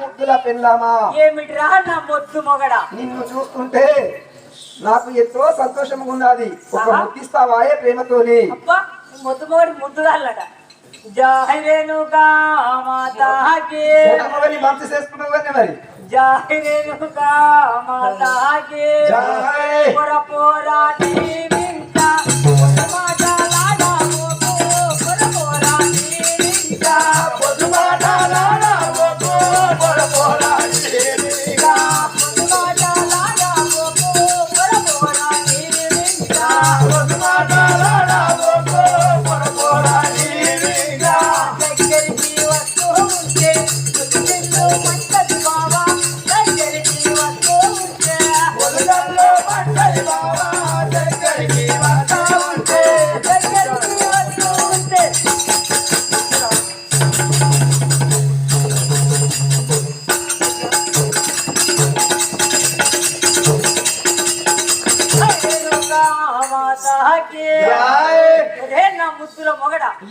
ముద్దుల పెళ్ళామా ఏమిటిరా నా మొద్దు మొగడా నిన్ను చూస్తుంటే నాకు ఎంతో సంతోషంగా ఉన్నది. ఒక ముద్దిస్తావాయే ప్రేమతోని. అబ్బా మొద్దు మొగడి ముద్దుగాలట. జై రేణుకా మాతాకి మంచి చేసుకున్నావు కానీ మరి జై రేణుకా మాతాకి పోరా పోరా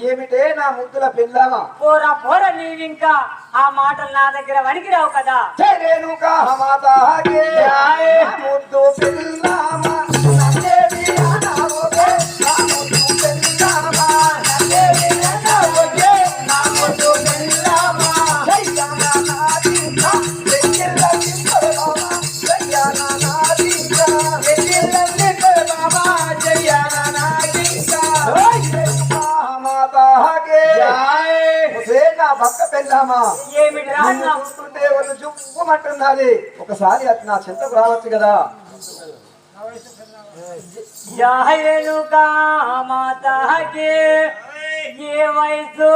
ఏమిటే నా ముద్దుల పెళ్ళామా పోరా పోరా నీవింకా ఆ మాటలు నా దగ్గర వణికిరావు కదా. రేణుకా ముద్దు పెళ్ళామా చూస్తుంటే వాళ్ళు జుమ్మంటున్నది. ఒకసారి అది నా చెంతకు రావచ్చు కదా. జై రేణుకా మాతాకి ఏ వయసు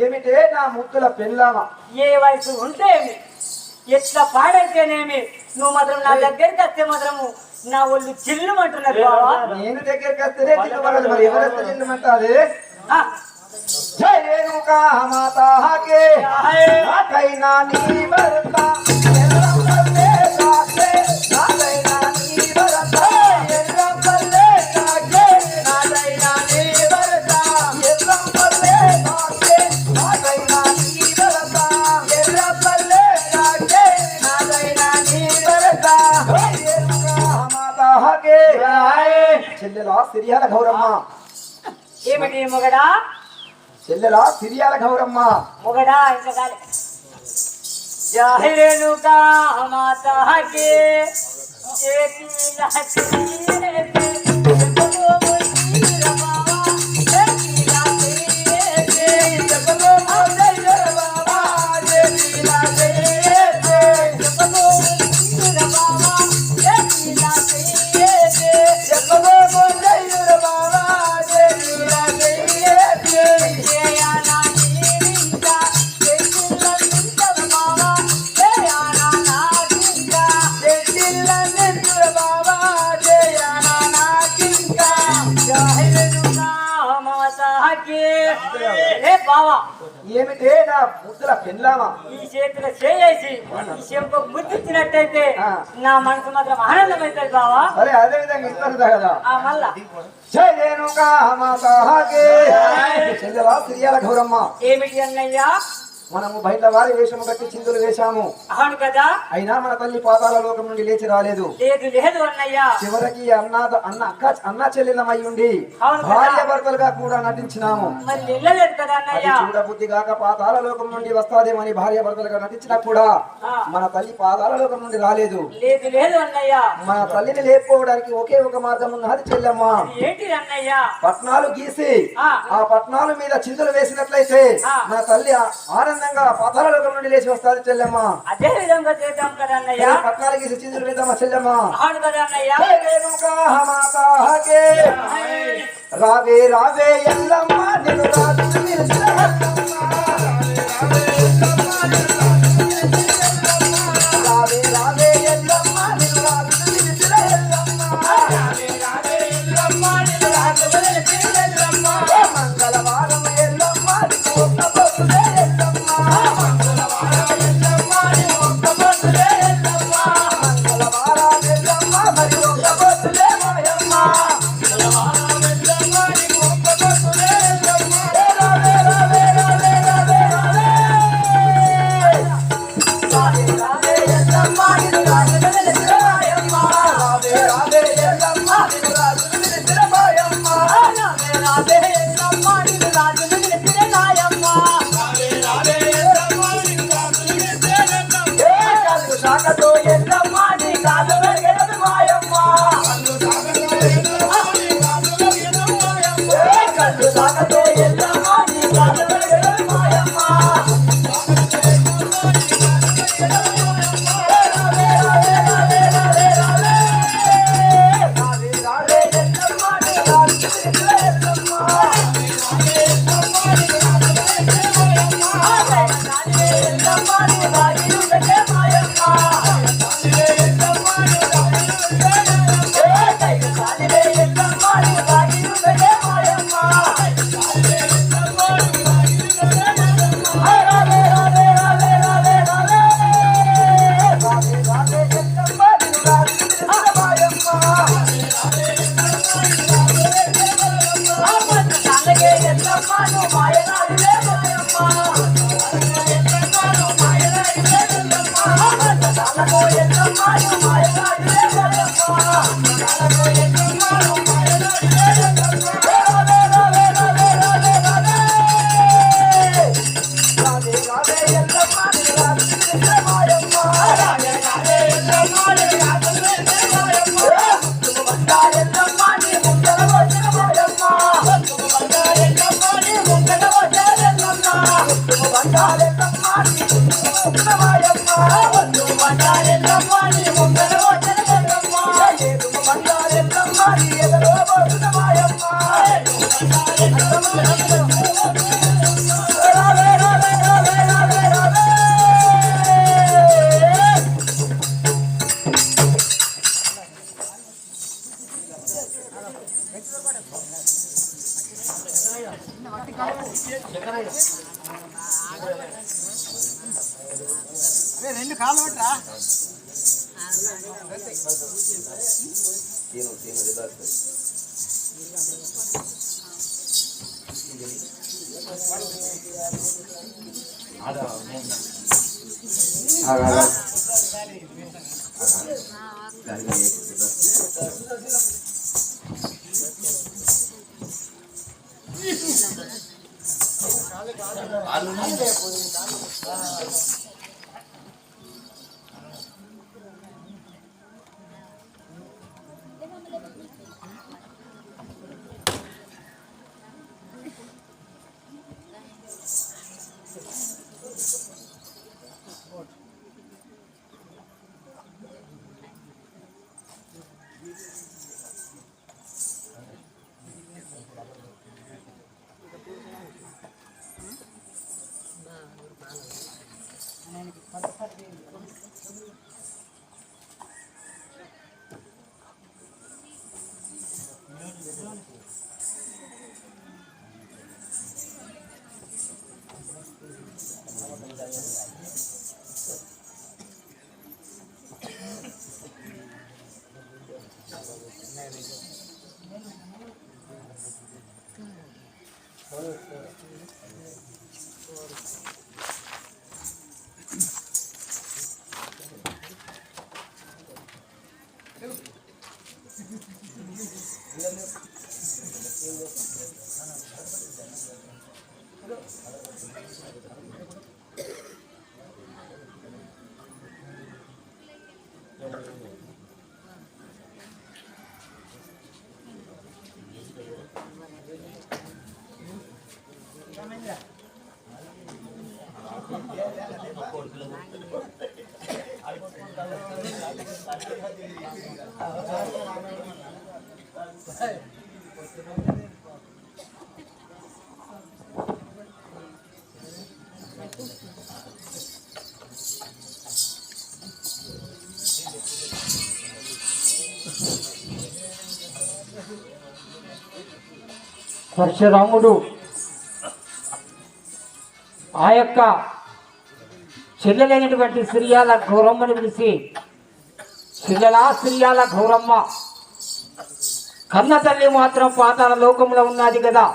ఏమిటే నా ముద్దుల పెళ్ళామా ఏ వయసు ఉంటే ఎట్లా పాడైతేనేమి నువ్వు మాత్రం నా దగ్గరికి వస్తే మాత్రము నా ఒళ్ళు చిల్లుమంటున్నారు బావా. నేను దగ్గరికి వస్తేనే చిల్లుమంటది, మరి ఎవరైతే చిల్లుమంటాది. జై రేణుకా మాతాకి నాకైనా నీ భర్త చెల్లెలా సిరియాల గౌరమ్మ. ఏమిటి మొగడా? చెల్లెలా సిరియాల గౌరమ్మ. మొగడా ఇంకా కాలే. జై రేణుకా మాతాకి ఏమిటే నా ముద్దుల పెళ్ళామా ఈ చేతిలో చేసి ఈ చెంప ముద్దిచ్చినట్టయితే నా మనసు మాత్రం ఆనందమైతుంది బావా. సరే అదే విధంగా ఇస్తారు కదా. మళ్ళా జై రేణుకా మాతాకి చెల్లెలా సిరియాల గౌరమ్మ. ఏమిటి అన్నయ్యా? మనము బయట వారి వేషము కట్టి చిందులు వేశాము. అవును కదా. అయినా మన తల్లి పాతాల లోకం నుండి లేచి రాలేదు. లేదు లేదు అన్నయ్య. చివరికి అన్న చెల్లెలమై ఉండి భార్య భర్తలుగా కూడా నటించినాము. మరి వెళ్ళలేదు కదా అన్నయ్య. చూడబుద్ధి కాక పాతాల లోకం నుండి వస్తాదేమని భార్య భర్తలుగా నటించినా కూడా మన తల్లి పాతాల లోకం నుండి రాలేదు. లేదు లేదు అన్నయ్య. మన తల్లిని లేపుకోవడానికి ఒకే ఒక మార్గం ఉన్నది చెల్లెమ్మ. ఏంటి అన్నయ్య? పట్నాలు గీసి ఆ పట్నాల మీద చిందులు వేసినట్లయితే మన తల్లి ఆనందంగా పాతాల లోకం నుండి లేచి వస్తాది చెల్లెమ్మ. అదే విధంగా చేద్దాం కదా అన్నయ్య. పట్నాలు గీసి చిందులు వేద్దామా చెల్లెమ్మ? అవును కదా అన్నయ్య. రావే రావే ఎల్లమ్మ నిన్ను రాజు నిలిచిన రావే రావే ఎల్లమ్మ నిన్ను రాజు నిలిచిన మంగళవారం ఎల్లమ్మ నిన్ను ఒక్క పొద్దులే ఎల్లమ్మ మంగళవారం ఎల్లమ్మ మరి ఒక్క పొద్దులే మాయమ్మ శాఖతో ఎల్లమ్మ నీ కాదు వెలిగేది మాయమ్మ కళ్ళు శాఖతో ఎల్లమ్మ నీ కాదు వెలిగేది మాయమ్మ రెండు కాళ్ళు పట్టరా పరశురాముడు ఆ యొక్క చెల్లెలైనటువంటి సిరియాల గౌరమ్మని పిలిచి, చెల్లెలా సిరియాల గౌరమ్మ, కన్న తల్లి మాత్రం పాతాళ లోకంలో ఉన్నది కదా,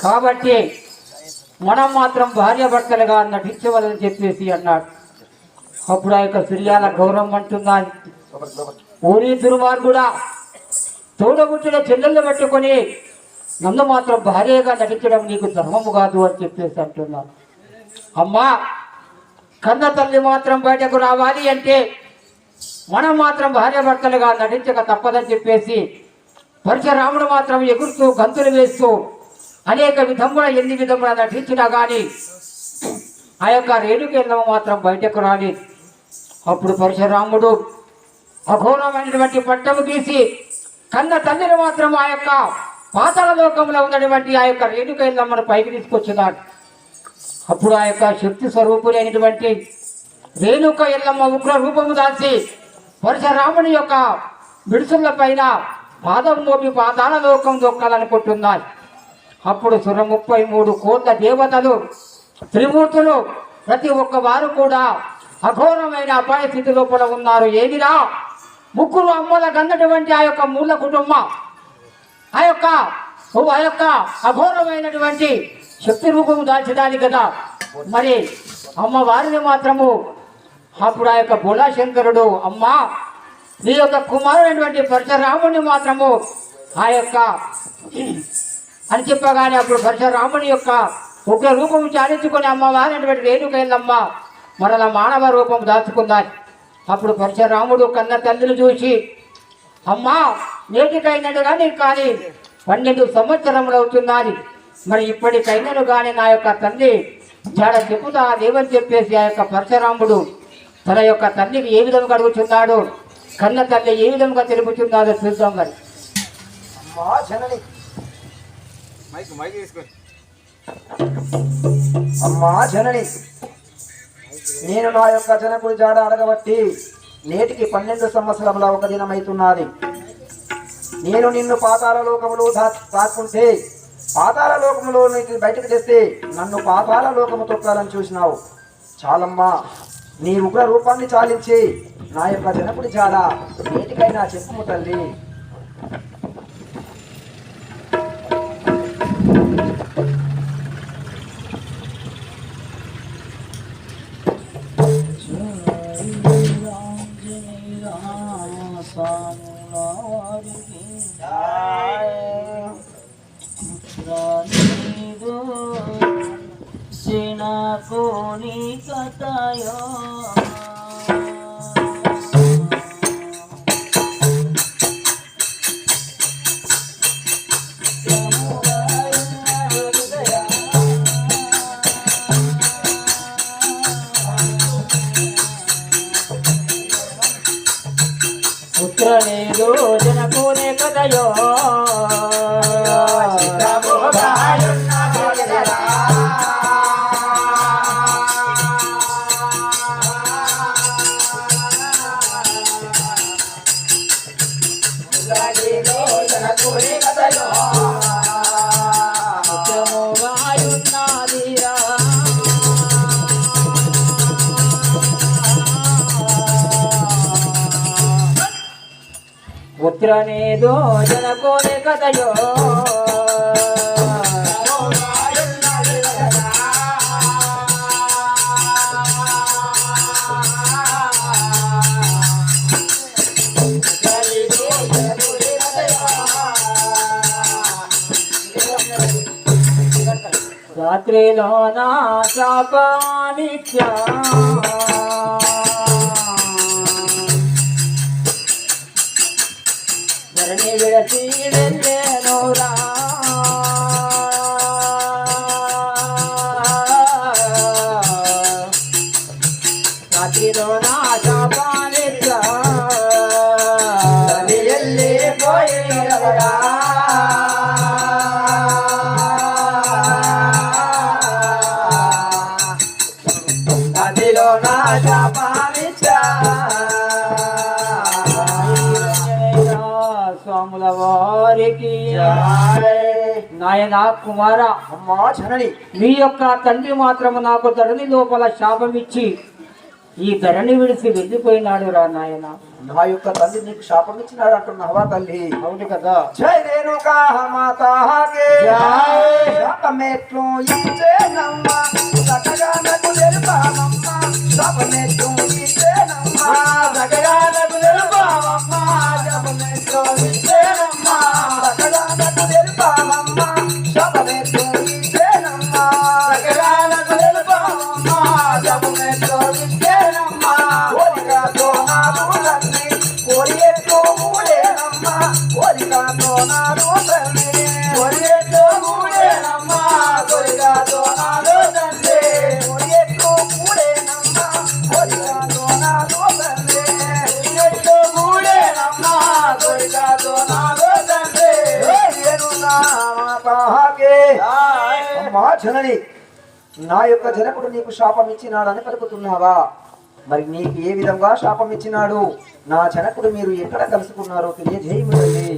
కాబట్టి మనం మాత్రం భార్యాభర్తలుగా నటించవలని చెప్పేసి అన్నాడు. అప్పుడు ఆ యొక్క సిరియాల గౌరమ్మ అంటున్నాయి, ఊరి దుర్మార్గుడా, తోడబుట్టిన చెల్లెళ్ళు పెట్టుకొని నన్ను మాత్రం భార్యగా నటించడం నీకు ధర్మము కాదు అని చెప్పేసి అంటున్నాను. అమ్మా, కన్న తల్లి మాత్రం బయటకు రావాలి అంటే మనం మాత్రం భార్యాభర్తలుగా నటించక తప్పదని చెప్పేసి పరశురాముడు మాత్రం ఎగురుతూ గంతులు వేస్తూ అనేక విధముల ఎన్ని విధముల నటించినా కానీ ఆ యొక్క రేణుకెళ్ళమ మాత్రం బయటకు రాలేదు. అప్పుడు పరశురాముడు అఘోరమైనటువంటి పట్టము గీసి కన్న తల్లిని మాత్రం ఆ యొక్క పాతాళ లోకంలో ఉన్నటువంటి ఆ యొక్క రేణుక ఎల్లమ్మను పైకి తీసుకొచ్చినాడు. అప్పుడు ఆ యొక్క శక్తి స్వరూపులైనటువంటి రేణుక ఎల్లమ్మ ఉగ్ర రూపము దాల్చి పరశురాముని యొక్క బిడుసుల పైన పాదం మోపి పాతాళ లోకం దొక్కాలనుకుంటున్నారు. అప్పుడు 33 కోట్ల దేవతలు, త్రిమూర్తులు ప్రతి ఒక్క వారు కూడా అఘోరమైన అపాయ స్థితి లోపల ఉన్నారు. ఏదిరా, ముగ్గురు అమ్మల కన్నటువంటి ఆ యొక్క మూల కుటుంబం ఆ యొక్క అఘోరమైనటువంటి శక్తి రూపము దాల్చడానికి కదా. మరి అమ్మవారిని మాత్రము అప్పుడు ఆ యొక్క బోలాశంకరుడు, అమ్మ నీ యొక్క కుమారుడైనటువంటి పరశురాముని మాత్రము ఆ యొక్క అని చెప్పగానే అప్పుడు పరశురాముని యొక్క ఉగ్ర రూపము చాలించుకొని అమ్మవారి అటువంటి రేణుక ఎల్లమ్మ మరల మానవ రూపం దాచుకున్నాయి. అప్పుడు పరశురాముడు కన్న తల్లిని చూసి, అమ్మా నేటికైనడు కానీ 12 సంవత్సరములు అవుతున్నది, మరి ఇప్పటికైనను కానీ నా యొక్క తల్లి జాడ చెప్పుతా దేవని చెప్పేసి ఆ యొక్క పరశురాముడు తన యొక్క తల్లికి ఏ విధంగా అడుగుతున్నాడు, కన్న తల్లి ఏ విధంగా తెలుపుతున్నాడో చూద్దాం. మరి అమ్మా జనని, నేను నా యొక్క జనకుడి జాడ అడగబట్టి నేటికి 12 సంవత్సరముల ఒక దినమైతున్నది. నేను నిన్ను పాతాళ లోకములో దాక్కుంటే పాతాళ లోకములో బయటకు తెస్తే నన్ను పాతాళ లోకము తొక్కాలని చూసినావు. చాలమ్మా, నీ ఉగ్ర రూపాన్ని చాలించి నా యొక్క జనకుడి జాడ నేటికైనా చెప్పుము తల్లి. కోని కథయో పుత్రనేదో జనకోనే కథయో పుత్రనేదో జనకోనే కథయో రాత్రిలోన శాపానిత్య నదిలో నా శాపాలిచ్చా తల్లి వెళ్ళిపోయినవరా. నదిలో నా శాపాలిచ్చా. స్వాముల వారికి నాయనా కుమార, అమ్మా జనని, నీ యొక్క తండ్రి మాత్రము నాకు ధరణి లోపల శాపమిచ్చి ఈ ధరణి విడిచి వెళ్ళిపోయినాడు రా నాయన. నా యొక్క తల్లి నీకు శాపం ఇచ్చినాడు అంటున్నావా తల్లి? అవును కదా. జై రేణుకా మాతాకే శాపమెట్లు ఇచ్చేనమ్మా, చక్కగా నాకు తెలుపామమ్మా. శాపమెట్లు ఇచ్చేనమ్మా, చక్కగా నాకు తెలుపామమ్మా. శాపమెట్లు ఇచ్చేనమ్మా, చక్కగా నాకు తెలుపామమ్మా. శాపమెట్లు ఇచ్చేనమ్మా, చక్కగా నాకు తెలుపామమ్మా. శాపమెట్లు ఇచ్చేనమ్మా. కోరికతో నాదు తండ్రి, కోరికతో మూడేనమ్మా. కోరికతో నాదు తండ్రి, కోరికతో మూడేనమ్మా. కోరికతో నాదు తండ్రి, కోరికతో మూడేనమ్మా. కోరికతో నాదు తండ్రి, కోరికతో మూడేనమ్మా. కోరికతో నాదు తండ్రి. నేను నా మాతాకే. అమ్మా జనని, నా యొక్క జనకుడు నీకు శాపం ఇచ్చినాడని పలుకుతున్నావా? మరి నీకు ఏ విధంగా శాపం ఇచ్చినాడు? నా జనకుడు మీరు ఎక్కడ కలుసుకున్నారో తెలియజేయమండి.